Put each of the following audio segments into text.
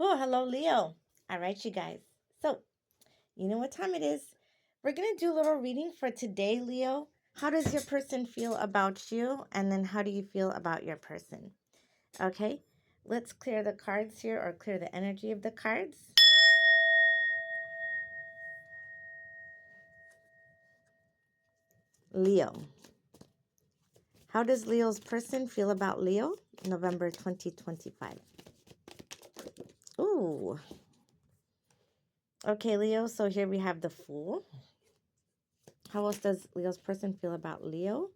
Oh, hello, Leo. All right, you guys. So, you know what time it is. We're going to do a little reading for today, Leo. How does your person feel about you? And then how do you feel about your person? Okay, let's clear the cards here or clear the energy of the cards. Leo. How does Leo's person feel about Leo? November 2025. Ooh. Okay, Leo. So here we have the Fool. How else does Leo's person feel about Leo?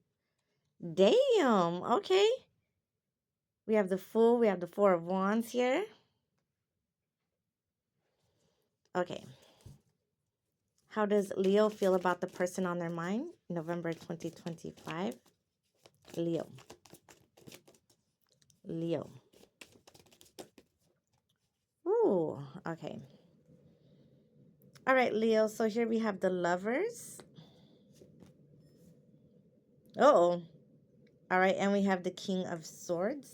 Damn. Okay. We have the Fool. We have the Four of Wands here. Okay. How does Leo feel about the person on their mind? November 2025. Leo. Leo. Ooh, okay. All right, Leo. So here we have the Lovers. Uh-oh. All right, and we have the King of Swords.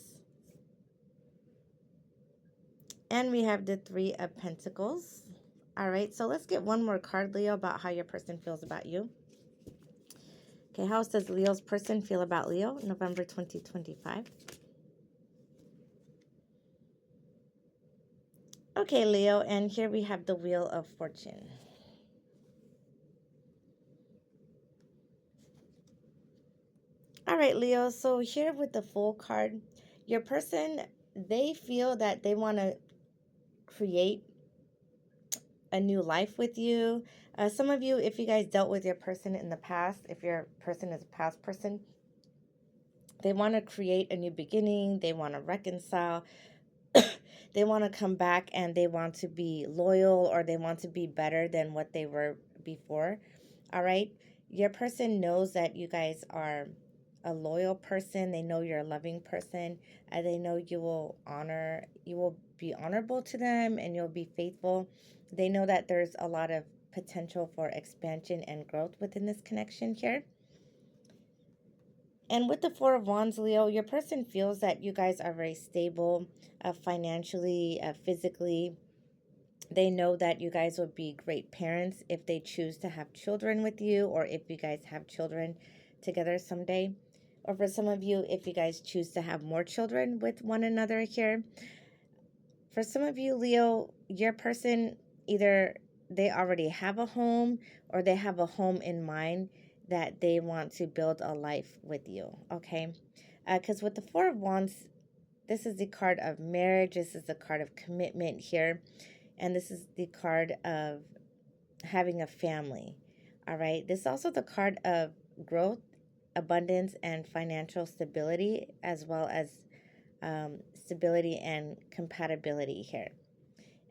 And we have the Three of Pentacles. All right, so let's get one more card, Leo, about how your person feels about you. Okay, how does Leo's person feel about Leo? November 2025. Okay, Leo, and here we have the Wheel of Fortune. All right, Leo, so here with the Fool card, your person, they feel that they want to create a new life with you. Some of you, if you guys dealt with your person in the past, if your person is a past person, they want to create a new beginning. They want to reconcile. They want to come back and they want to be loyal, or they want to be better than what they were before. All right. Your person knows that you guys are a loyal person. They know you're a loving person. And they know you will be honorable to them, and you'll be faithful. They know that there's a lot of potential for expansion and growth within this connection here. And with the Four of Wands, Leo, your person feels that you guys are very stable financially, physically. They know that you guys will be great parents if they choose to have children with you, or if you guys have children together someday. Or for some of you, if you guys choose to have more children with one another here. For some of you, Leo, your person, either they already have a home or they have a home in mind that they want to build a life with you, okay? Because with the Four of Wands, this is the card of marriage. This is the card of commitment here. And this is the card of having a family, all right? This is also the card of growth, abundance, and financial stability, as well as stability and compatibility here.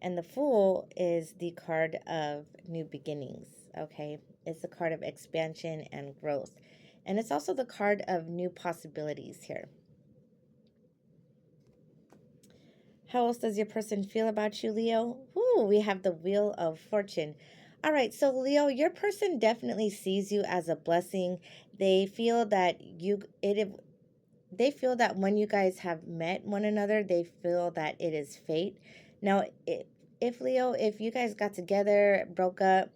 And the Fool is the card of new beginnings, okay? It's the card of expansion and growth. And it's also the card of new possibilities here. How else does your person feel about you, Leo? Ooh, we have the Wheel of Fortune. All right, so Leo, your person definitely sees you as a blessing. They feel that they feel that when you guys have met one another, they feel that it is fate. Now, if Leo, if you guys got together, broke up,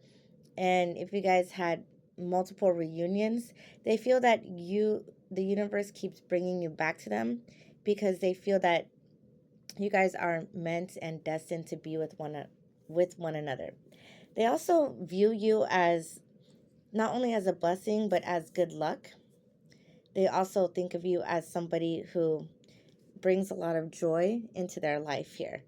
and if you guys had multiple reunions, they feel that the universe keeps bringing you back to them, because they feel that you guys are meant and destined to be with one another. They also view you as not only as a blessing, but as good luck. They also think of you as somebody who brings a lot of joy into their life here.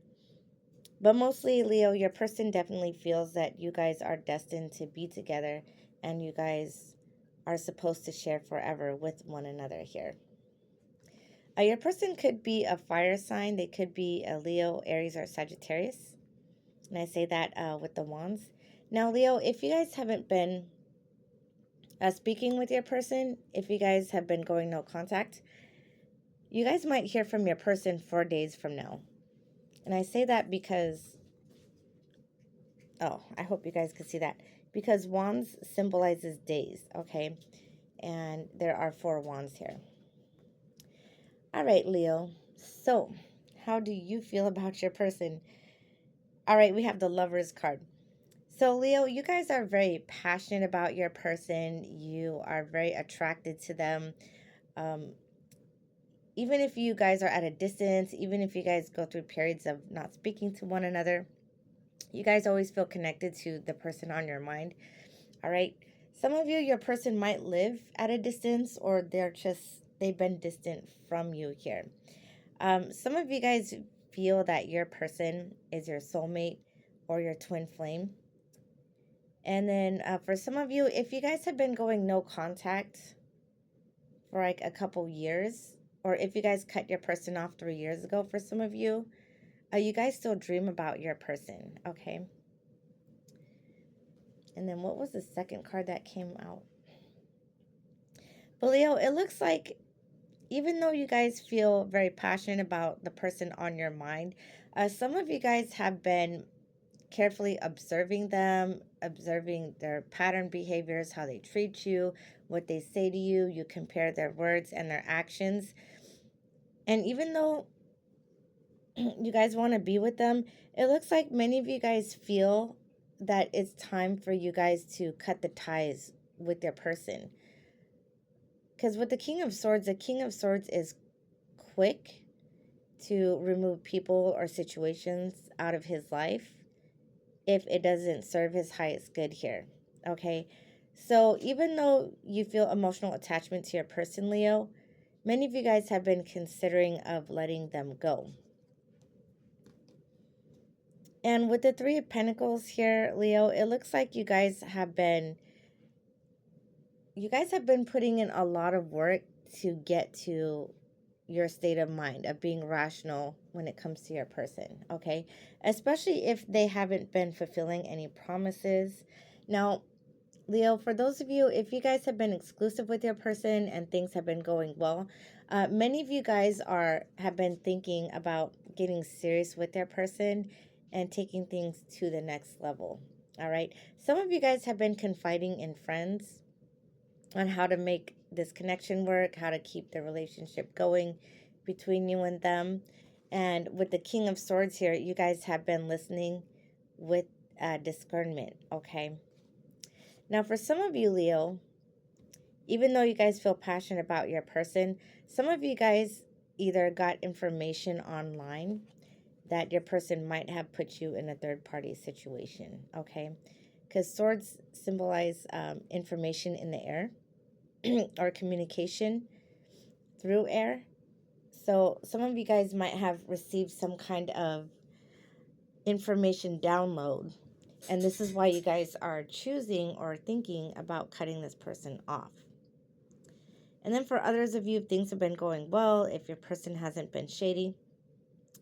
But mostly, Leo, your person definitely feels that you guys are destined to be together, and you guys are supposed to share forever with one another here. Your person could be a fire sign. They could be a Leo, Aries, or Sagittarius. And I say that with the wands. Now, Leo, if you guys haven't been speaking with your person, if you guys have been going no contact, you guys might hear from your person 4 days from now. And I say that because, oh, I hope you guys can see that. Because wands symbolizes days, okay? And there are 4 wands here. All right, Leo. So, how do you feel about your person? All right, we have the Lovers card. So, Leo, you guys are very passionate about your person. You are very attracted to them. Um, Even if you guys are at a distance, even if you guys go through periods of not speaking to one another, you guys always feel connected to the person on your mind. All right. Some of you, your person might live at a distance, or they've been distant from you here. Some of you guys feel that your person is your soulmate or your twin flame. And then for some of you, if you guys have been going no contact for like a couple years, or if you guys cut your person off 3 years ago, for some of you, you guys still dream about your person, okay? And then what was the second card that came out? But Leo, it looks like even though you guys feel very passionate about the person on your mind, some of you guys have been carefully observing them, observing their pattern behaviors, how they treat you, what they say to you. You compare their words and their actions. And even though you guys want to be with them, it looks like many of you guys feel that it's time for you guys to cut the ties with their person. Because with the King of Swords is quick to remove people or situations out of his life if it doesn't serve his highest good here. Okay? So even though you feel emotional attachment to your person, Leo, many of you guys have been considering of letting them go. And with the Three of Pentacles here, Leo, it looks like you guys have been putting in a lot of work to get to your state of mind of being rational when it comes to your person, okay? Especially if they haven't been fulfilling any promises. Now, Leo, for those of you, if you guys have been exclusive with your person and things have been going well, many of you guys have been thinking about getting serious with their person and taking things to the next level. All right. Some of you guys have been confiding in friends on how to make this connection work, how to keep the relationship going between you and them. And with the King of Swords here, you guys have been listening with discernment, okay? Now, for some of you, Leo, even though you guys feel passionate about your person, some of you guys either got information online that your person might have put you in a third-party situation, okay? Because swords symbolize information in the air or communication through air. So some of you guys might have received some kind of information download, and this is why you guys are choosing or thinking about cutting this person off. And then for others of you, if things have been going well, if your person hasn't been shady,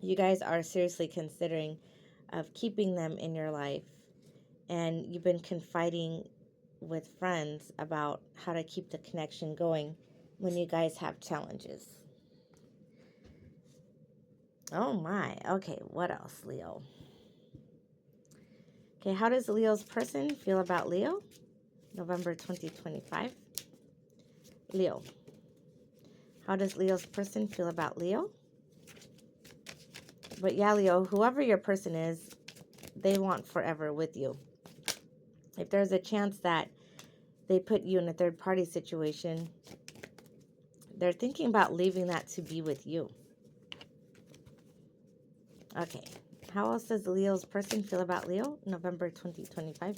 you guys are seriously considering of keeping them in your life, and you've been confiding with friends about how to keep the connection going when you guys have challenges. Oh my. Okay, what else, Leo? Okay, how does Leo's person feel about Leo? November 2025. Leo. How does Leo's person feel about Leo? But yeah, Leo, whoever your person is, they want forever with you. If there's a chance that they put you in a third-party situation, they're thinking about leaving that to be with you. Okay. How else does Leo's person feel about Leo? November 2025.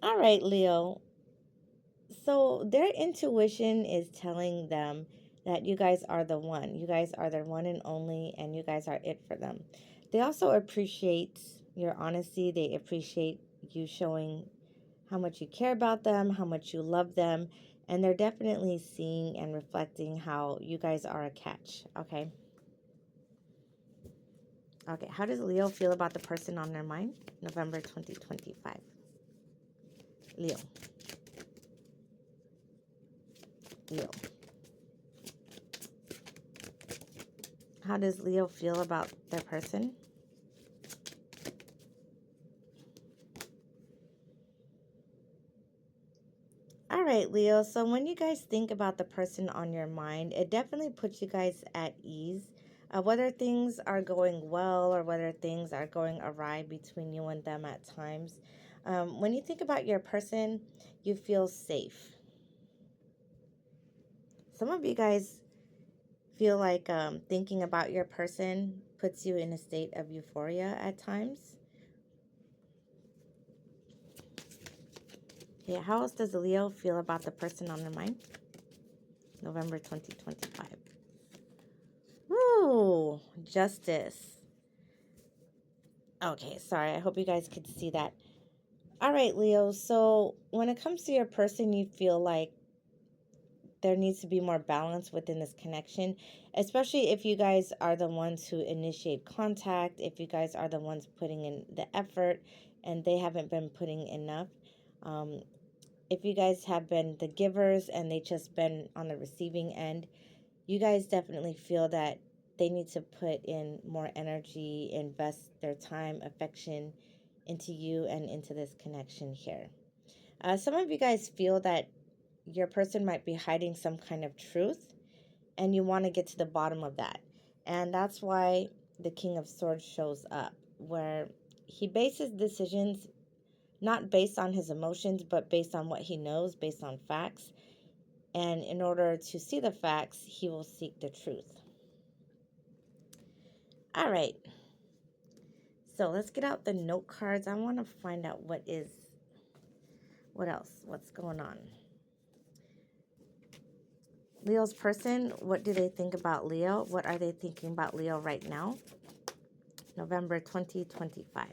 All right, Leo. So their intuition is telling them that you guys are the one. You guys are their one and only, and you guys are it for them. They also appreciate your honesty. They appreciate you showing how much you care about them, how much you love them, and they're definitely seeing and reflecting how you guys are a catch, okay? Okay, how does Leo feel about the person on their mind? November 2025. Leo. Leo. How does Leo feel about their person? All right, Leo. So when you guys think about the person on your mind, it definitely puts you guys at ease. Whether things are going well or whether things are going awry between you and them at times. When you think about your person, you feel safe. Some of you guys feel like thinking about your person puts you in a state of euphoria at times. Okay, how else does a Leo feel about the person on their mind? November 2025. Woo! Justice. Okay, sorry. I hope you guys could see that. All right, Leo. So when it comes to your person, you feel like there needs to be more balance within this connection, especially if you guys are the ones who initiate contact, if you guys are the ones putting in the effort and they haven't been putting enough. Um, if you guys have been the givers and they just been on the receiving end, you guys definitely feel that they need to put in more energy, invest their time, affection into you and into this connection here. Some of you guys feel that your person might be hiding some kind of truth and you want to get to the bottom of that. And that's why the King of Swords shows up, where he bases decisions not based on his emotions, but based on what he knows, based on facts. And in order to see the facts, he will seek the truth. All right. So let's get out the note cards. I want to find out what else? What's going on? Leo's person, what do they think about Leo? What are they thinking about Leo right now? November 2025.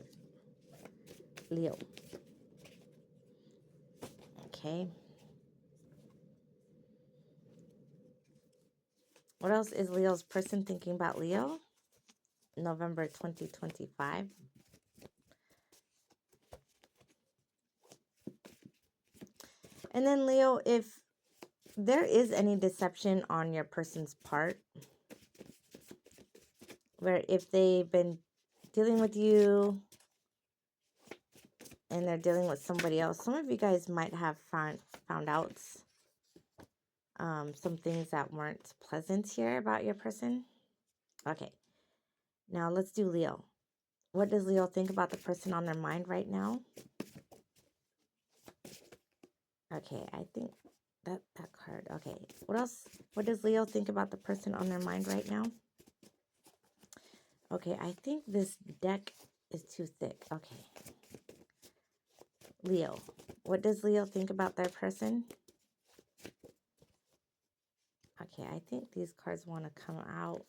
Leo. Okay. What else is Leo's person thinking about Leo? November 2025. And then Leo, if there is any deception on your person's part, where if they've been dealing with you and they're dealing with somebody else, some of you guys might have found out some things that weren't pleasant here about your person. Okay, now let's do Leo. What does Leo think about the person on their mind right now? Okay, I think that card. Okay, what else? What does Leo think about the person on their mind right now? Okay, I think this deck is too thick. Okay, Leo. What does Leo think about their person? Okay, I think these cards want to come out.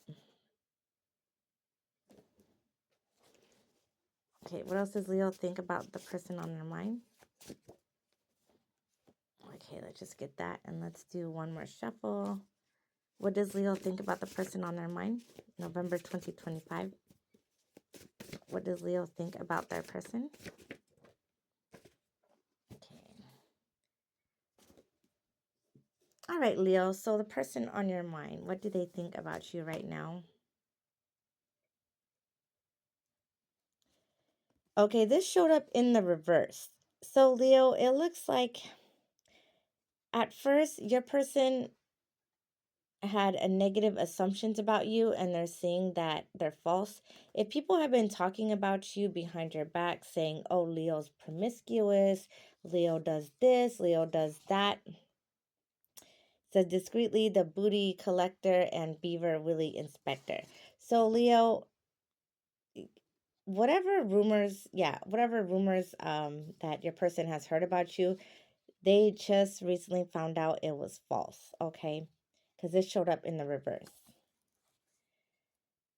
Okay, what else does Leo think about the person on their mind? Okay, let's just get that and let's do one more shuffle. What does Leo think about the person on their mind? November 2025. What does Leo think about their person? Okay. All right, Leo. So the person on your mind, what do they think about you right now? Okay, this showed up in the reverse. So Leo, it looks like at first your person had a negative assumptions about you and they're seeing that they're false. If people have been talking about you behind your back saying, "Oh, Leo's promiscuous, Leo does this, Leo does that." Says discreetly the booty collector and beaver willy inspector. So Leo, whatever rumors that your person has heard about you, they just recently found out it was false, okay? Because this showed up in the reverse.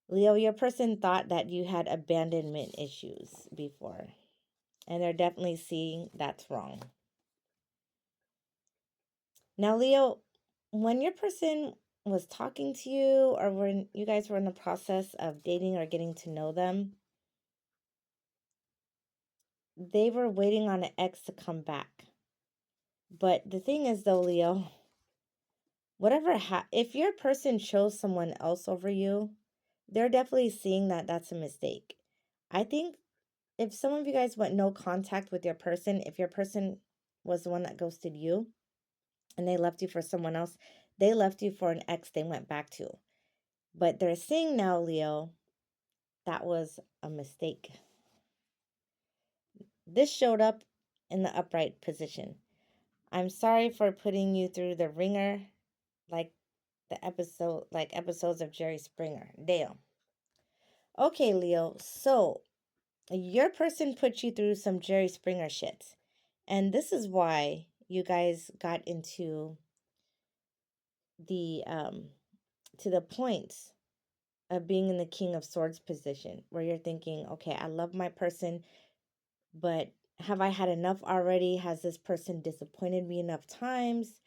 Leo, your person thought that you had abandonment issues before, and they're definitely seeing that's wrong. Now, Leo, when your person was talking to you or when you guys were in the process of dating or getting to know them, they were waiting on an ex to come back. But the thing is, though, Leo, if your person chose someone else over you, they're definitely seeing that that's a mistake. I think if some of you guys went no contact with your person, if your person was the one that ghosted you, and they left you for someone else. They left you for an ex they went back to. But they're saying now, Leo, that was a mistake. This showed up in the upright position. I'm sorry for putting you through the ringer like like episodes of Jerry Springer. Damn. Okay, Leo. So your person put you through some Jerry Springer shit. And this is why you guys got into the to the point of being in the King of Swords position where you're thinking, okay, I love my person, but have I had enough already? Has this person disappointed me enough times?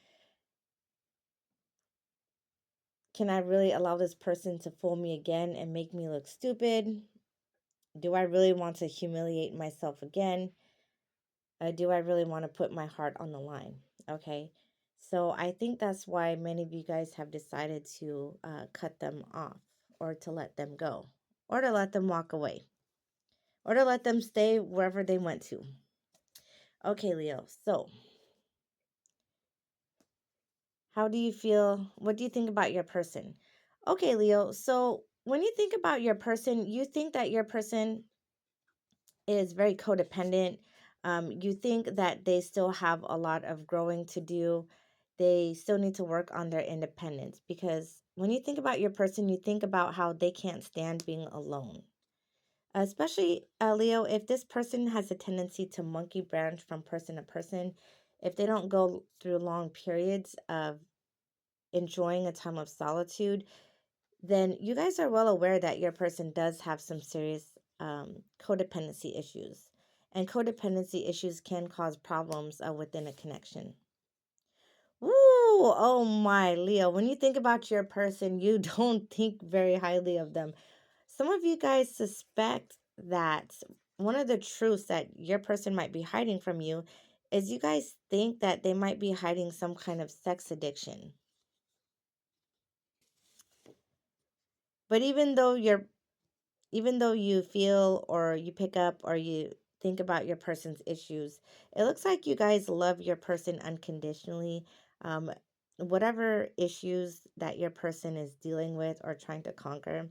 Can I really allow this person to fool me again and make me look stupid? Do I really want to humiliate myself again? Do I really want to put my heart on the line? Okay. So I think that's why many of you guys have decided to cut them off or to let them go or to let them walk away or to let them stay wherever they went to. Okay, Leo. So how do you feel? What do you think about your person? Okay, Leo. So when you think about your person, you think that your person is very codependent. You think that they still have a lot of growing to do. They still need to work on their independence because when you think about your person, you think about how they can't stand being alone. Especially, Leo, if this person has a tendency to monkey branch from person to person, if they don't go through long periods of enjoying a time of solitude, then you guys are well aware that your person does have some serious codependency issues. And codependency issues can cause problems within a connection. Woo! Oh my, Leo. When you think about your person, you don't think very highly of them. Some of you guys suspect that one of the truths that your person might be hiding from you is you guys think that they might be hiding some kind of sex addiction. But even though you feel or you pick up or you think about your person's issues, it looks like you guys love your person unconditionally. Um, whatever issues that your person is dealing with or trying to conquer,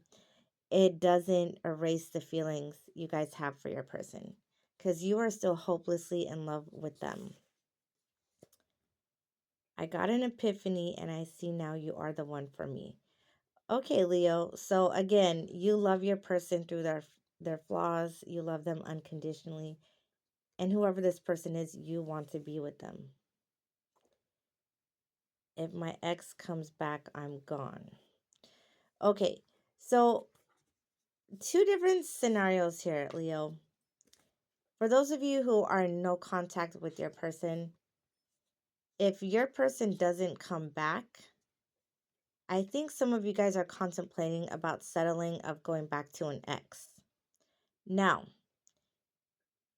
it doesn't erase the feelings you guys have for your person because you are still hopelessly in love with them. I got an epiphany and I see now you are the one for me. Okay, Leo. So again, you love your person through their flaws. You love them unconditionally. And whoever this person is, you want to be with them. If my ex comes back, I'm gone. Okay. So, two different scenarios here, Leo. For those of you who are in no contact with your person, if your person doesn't come back, I think some of you guys are contemplating about settling of going back to an ex. Now,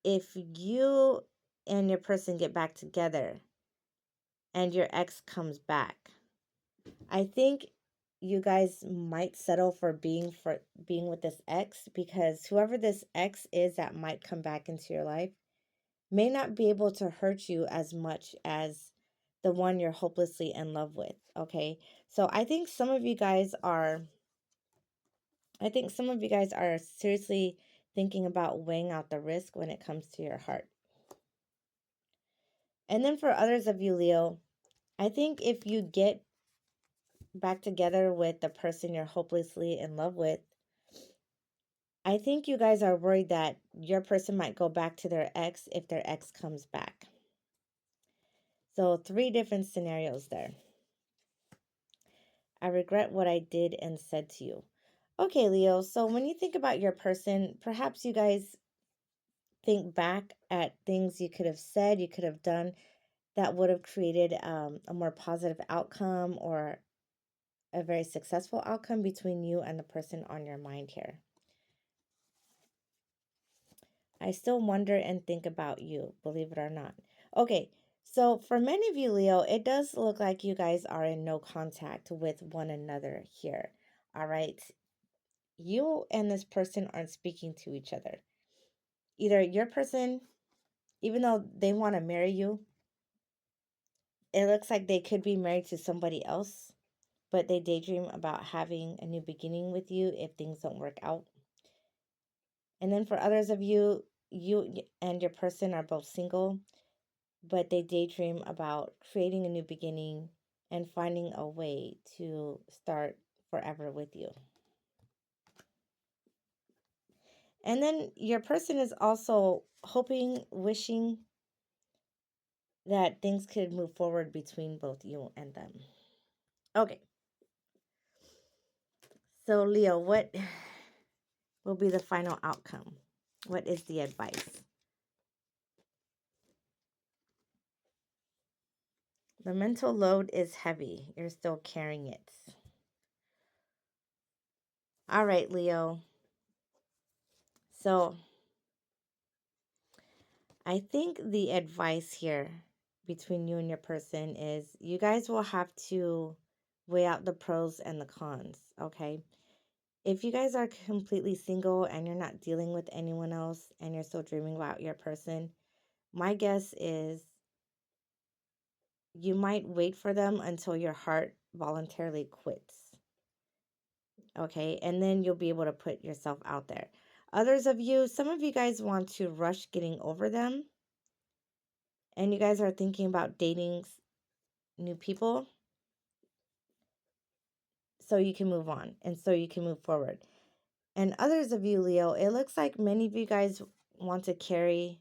if you and your person get back together and your ex comes back, I think you guys might settle for being with this ex because whoever this ex is that might come back into your life may not be able to hurt you as much as the one you're hopelessly in love with, okay? So I think some of you guys are seriously thinking about weighing out the risk when it comes to your heart. And then for others of you, Leo, I think if you get back together with the person you're hopelessly in love with, I think you guys are worried that your person might go back to their ex if their ex comes back. So, three different scenarios there. I regret what I did and said to you. Okay, Leo. So, when you think about your person, perhaps you guys think back at things you could have said, you could have done that would have created a more positive outcome or a very successful outcome between you and the person on your mind here. I still wonder and think about you, believe it or not. Okay, so for many of you, Leo, it does look like you guys are in no contact with one another here. All right. You and this person aren't speaking to each other. Either your person, even though they want to marry you, It looks like they could be married to somebody else, but they daydream about having a new beginning with you if things don't work out. And then for others of you, you and your person are both single, but they daydream about creating a new beginning and finding a way to start forever with you. And then your person is also hoping, wishing that things could move forward between both you and them. Okay. So, Leo, what will be the final outcome? What is the advice? The mental load is heavy. You're still carrying it. All right, Leo. So, I think the advice here between you and your person is you guys will have to weigh out the pros and the cons, okay? If you guys are completely single and you're not dealing with anyone else and you're still dreaming about your person, my guess is you might wait for them until your heart voluntarily quits. Okay, and then you'll be able to put yourself out there. Others of you, some of you guys want to rush getting over them, and you guys are thinking about dating new people so you can move on and so you can move forward. And others of you, Leo, it looks like many of you guys want to carry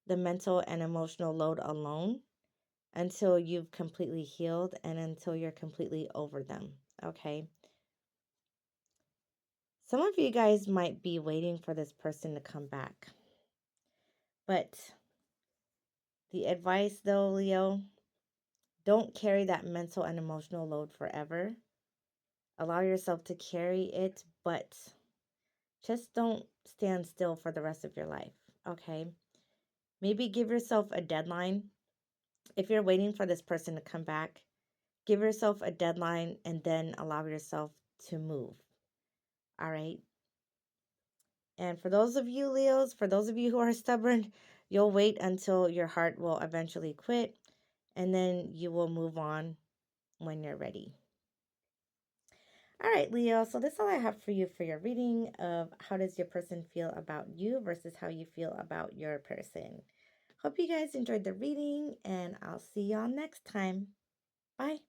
the mental and emotional load alone until you've completely healed and until you're completely over them. Okay. Some of you guys might be waiting for this person to come back. But the advice, though, Leo, don't carry that mental and emotional load forever. Allow yourself to carry it, but just don't stand still for the rest of your life. Okay. Maybe give yourself a deadline. If you're waiting for this person to come back, give yourself a deadline and then allow yourself to move. All right. And for those of you, Leos, for those of you who are stubborn, you'll wait until your heart will eventually quit and then you will move on when you're ready. All right, Leo. So this is all I have for you for your reading of how does your person feel about you versus how you feel about your person. Hope you guys enjoyed the reading and I'll see y'all next time. Bye.